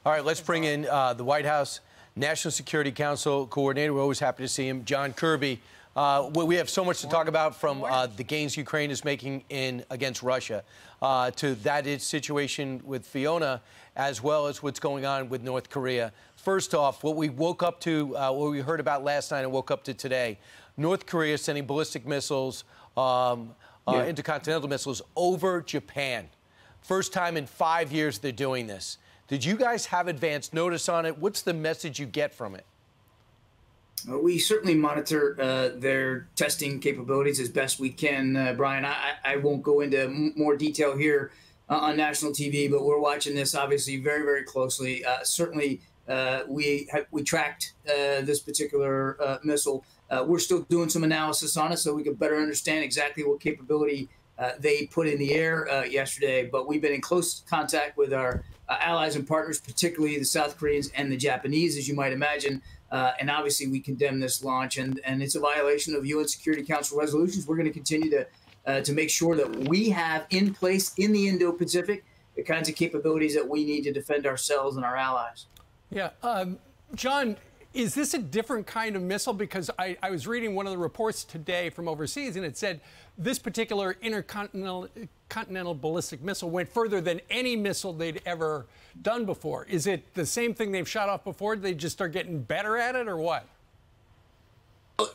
All right, let's bring in the White House National Security Council coordinator. We're always happy to see him, John Kirby. We have so much to talk about, from the gains Ukraine is making against Russia to that situation with Fiona, as well as what's going on with North Korea. First off, what we woke up to, what we heard about last night and woke up to today, North Korea sending ballistic missiles, intercontinental missiles over Japan. First time in 5 years they're doing this. Did you guys have advance notice on it? What's the message you get from it? We certainly monitor their testing capabilities as best we can, Brian. I won't go into more detail here on national TV, but we're watching this obviously very, very closely. Certainly, we tracked this particular missile. We're still doing some analysis on it so we can better understand exactly what capability they put in the air yesterday. But we've been in close contact with our allies and partners, particularly the South Koreans and the Japanese, as you might imagine. And obviously, we condemn this launch, and it's a violation of UN Security Council resolutions. We're going to continue to make sure that we have in place in the Indo-Pacific the kinds of capabilities that we need to defend ourselves and our allies. Yeah. John, is this a different kind of missile? Because I was reading one of the reports today from overseas, and it said this particular intercontinental ballistic missile went further than any missile they'd ever done before. Is it the same thing they've shot off before? Did they just start getting better at it, or what?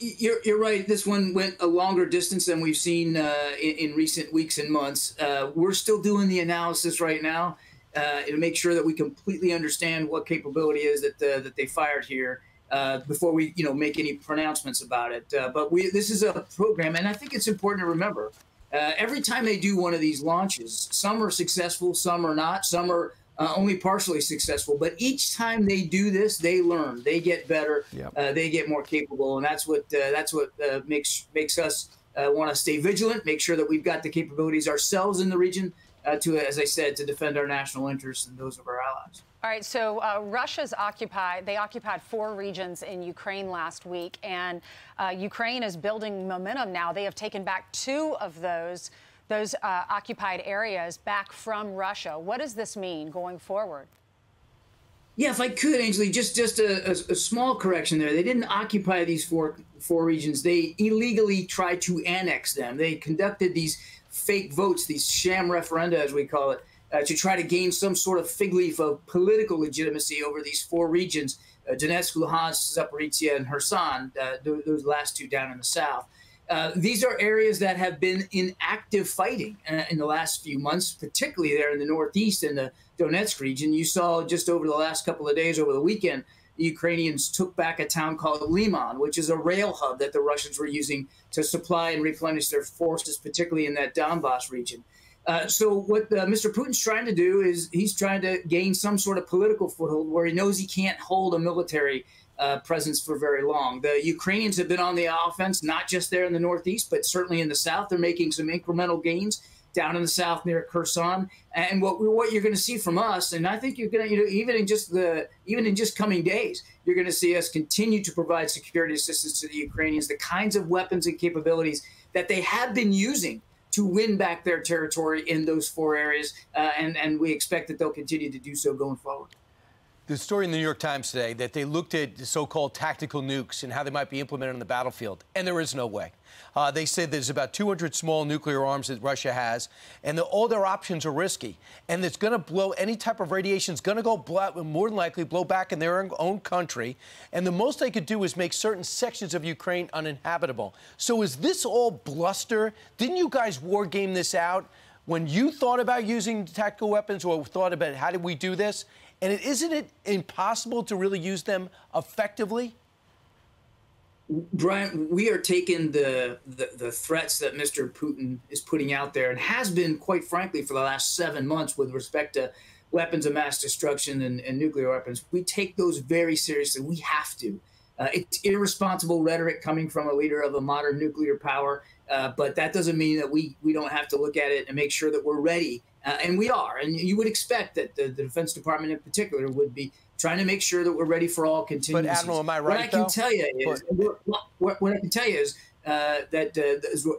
You're right. This one went a longer distance than we've seen in recent weeks and months. We're still doing the analysis right now to make sure that we completely understand what capability is that they fired here before we make any pronouncements about it. But this is a program, and I think it's important to remember every time they do one of these launches, some are successful, some are not, some are only partially successful. But each time they do this, they learn, they get better, they get more capable, and that's what makes us want to stay vigilant, make sure that we've got the capabilities ourselves in the region to, as I said, to defend our national interests and those of our allies. All right, so Russia's occupied 4 regions in Ukraine last week, and Ukraine is building momentum now. They have taken back 2 of those occupied areas back from Russia. What does this mean going forward? Yeah, if I could, Ainsley, just a small correction there. They didn't occupy these four regions. They illegally tried to annex them. They conducted these fake votes, these sham referenda, as we call it, to try to gain some sort of fig leaf of political legitimacy over these 4 regions, Donetsk, Luhansk, Zaporizhia, and Kherson, those last 2 down in the south. These are areas that have been in active fighting in the last few months, particularly there in the northeast in the Donetsk region. You saw just over the last couple of days, over the weekend, the Ukrainians took back a town called Liman, which is a rail hub that the Russians were using to supply and replenish their forces, particularly in that Donbass region. So what Mr. Putin's trying to do is he's trying to gain some sort of political foothold where he knows he can't hold a military presence for very long. The Ukrainians have been on the offense, not just there in the northeast, but certainly in the south. They're making some incremental gains down in the south near Kherson. And what you're going to see from us, and I think you're going to, even in just coming days, you're going to see us continue to provide security assistance to the Ukrainians, the kinds of weapons and capabilities that they have been using to win back their territory in those 4 areas, and we expect that they'll continue to do so going forward. The story in the New York Times today that they looked at the so-called tactical nukes and how they might be implemented on the battlefield, and there is no way. They said there's about 200 small nuclear arms that Russia has, and all their options are risky. And it's going to blow, any type of radiation is going to go more than likely blow back in their own country. And the most they could do is make certain sections of Ukraine uninhabitable. So is this all bluster? Didn't you guys war game this out when you thought about using tactical weapons, or thought about how did we do this? And isn't it impossible to really use them effectively? Brian, we are taking the threats that Mr. Putin is putting out there, and has been, quite frankly, for the last 7 months with respect to weapons of mass destruction and nuclear weapons. We take those very seriously. We have to. It's irresponsible rhetoric coming from a leader of a modern nuclear power, but that doesn't mean that we don't have to look at it and make sure that we're ready. And we are. And you would expect that the Defense Department in particular would be trying to make sure that we're ready for all contingencies. But, Admiral, am I right, What I can tell you is that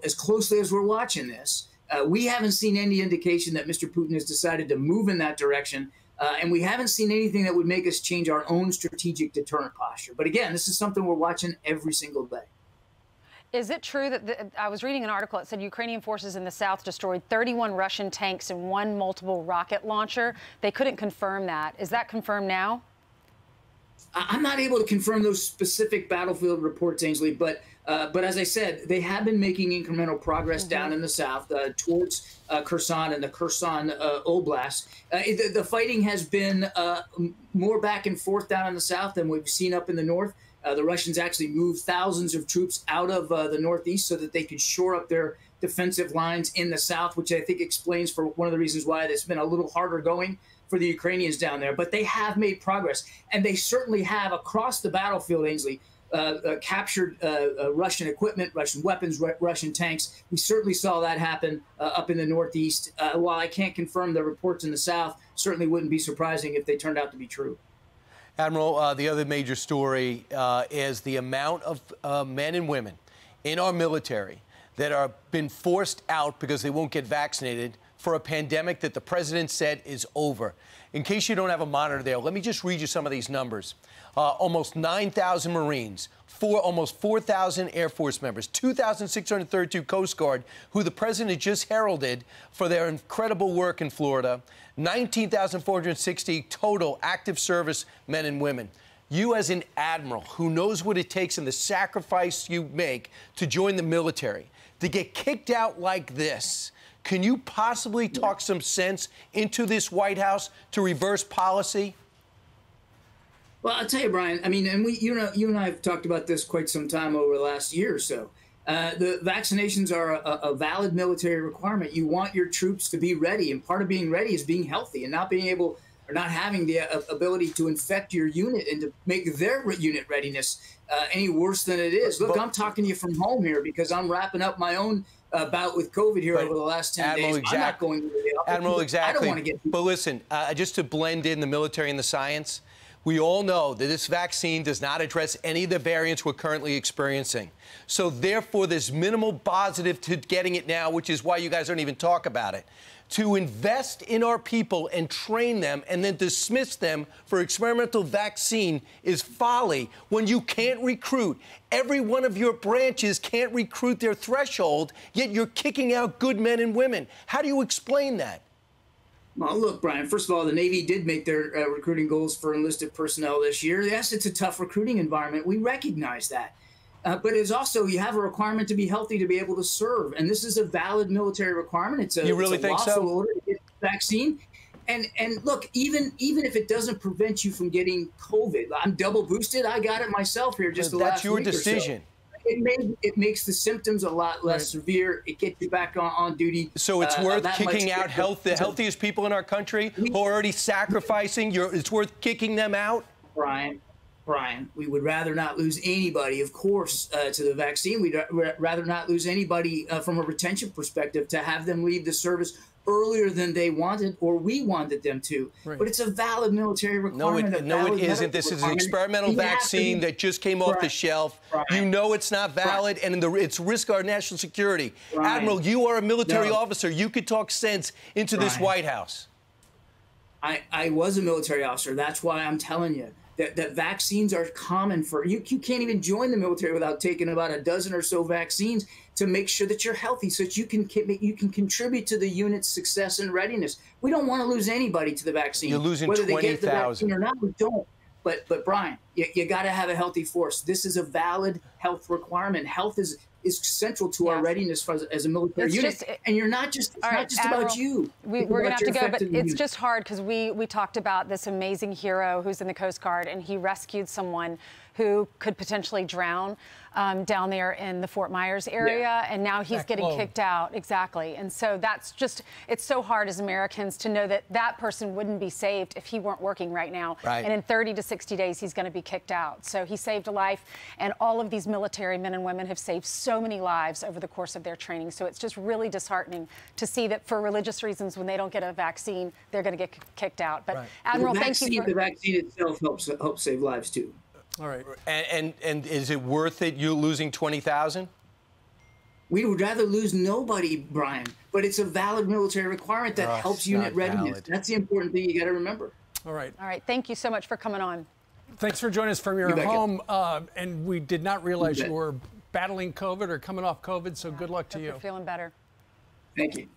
as closely as we're watching this, we haven't seen any indication that Mr. Putin has decided to move in that direction And we haven't seen anything that would make us change our own strategic deterrent posture. But again, this is something we're watching every single day. Is it true that I was reading an article that said Ukrainian forces in the south destroyed 31 Russian tanks and 1 multiple rocket launcher? They couldn't confirm that. Is that confirmed now? I'm not able to confirm those specific battlefield reports, Ainsley, but as I said, they have been making incremental progress down in the south towards Kherson and the Kherson Oblast. The fighting has been more back and forth down in the south than we've seen up in the north. The Russians actually moved thousands of troops out of the northeast so that they could shore up their defensive lines in the south, which I think explains for one of the reasons why it's been a little harder going for the Ukrainians down there. But they have made progress, and they certainly have across the battlefield, Ainsley, captured Russian equipment, Russian weapons, Russian tanks. We certainly saw that happen up in the northeast. While I can't confirm the reports in the south, certainly wouldn't be surprising if they turned out to be true. Admiral, the other major story is the amount of men and women in our military that are been forced out because they won't get vaccinated for a pandemic that the president said is over. In case you don't have a monitor there, let me just read you some of these numbers. Almost 9,000 Marines, almost 4,000 Air Force members, 2,632 Coast Guard, who the president just heralded for their incredible work in Florida, 19,460 total active service men and women. You as an admiral who knows what it takes and the sacrifice you make to join the military, to get kicked out like this, can you possibly talk some sense into this White House to reverse policy? Well, I'll tell you, Brian, I mean, and you and I have talked about this quite some time over the last year or so. The vaccinations are a valid military requirement. You want your troops to be ready, and part of being ready is being healthy and not being able or not having the ability to infect your unit and to make their unit readiness any worse than it is. Look, I'm talking to you from home here because I'm wrapping up my own bout with COVID here over the last 10 days. Exactly. I'm not going to the office. Admiral, exactly. I don't want to get. But listen, just to blend in the military and the science, we all know that this vaccine does not address any of the variants we're currently experiencing. So therefore, there's minimal positive to getting it now, which is why you guys don't even talk about it. To invest in our people and train them and then dismiss them for experimental vaccine is folly when you can't recruit. Every one of your branches can't recruit their threshold, yet you're kicking out good men and women. How do you explain that? Well, look, Brian, first of all, the Navy did make their recruiting goals for enlisted personnel this year. Yes, it's a tough recruiting environment. We recognize that. But it's also, you have a requirement to be healthy to be able to serve. And this is a valid military requirement. It's a, you really think lawful so? order to get the vaccine. And look, even if it doesn't prevent you from getting COVID, I'm double boosted. I got it myself here just the last week or so. That's your decision. It makes the symptoms a lot less severe. It gets you back on duty. So it's worth kicking out the healthiest people in our country who are already sacrificing. It's worth kicking them out? Brian, we would rather not lose anybody, of course, to the vaccine. We'd rather not lose anybody from a retention perspective to have them leave the service earlier than they wanted or we wanted them to. Right. But it's a valid military requirement. No, it isn't. This is an experimental vaccine that just came off the shelf. You know it's not valid, and it's risk our national security. Admiral, you are a military officer. You could talk sense into this White House. I was a military officer. That's why I'm telling you that vaccines are common for you. You can't even join the military without taking about a dozen or so vaccines to make sure that you're healthy, so that you can contribute to the unit's success and readiness. We don't want to lose anybody to the vaccine. You're losing 20,000. Whether they get the vaccine or not, we don't. But Brian, you got to have a healthy force. This is a valid health requirement. Health is central to our readiness as a military unit. And you're not just, it's not just Admiral, about you. We're going to have to go, but it's just hard because we talked about this amazing hero who's in the Coast Guard, and he rescued someone who could potentially drown down there in the Fort Myers area, and now he's getting kicked out. Exactly. And so that's just, it's so hard as Americans to know that that person wouldn't be saved if he weren't working right now. And in 30 to 60 days, he's going to be kicked out. So he saved a life, and all of these military men and women have saved so many lives over the course of their training. So it's just really disheartening to see that for religious reasons, when they don't get a vaccine, they're going to get kicked out. But Admiral, thank you for... The vaccine itself helps save lives, too. All right. And is it worth it, you losing 20,000? We would rather lose nobody, Brian, but it's a valid military requirement that helps unit readiness. That's the important thing you got to remember. All right. All right. Thank you so much for coming on. Thanks for joining us from your home. And we did not realize you were battling COVID or coming off COVID, so good luck to you. Hope you're feeling better. Thank you.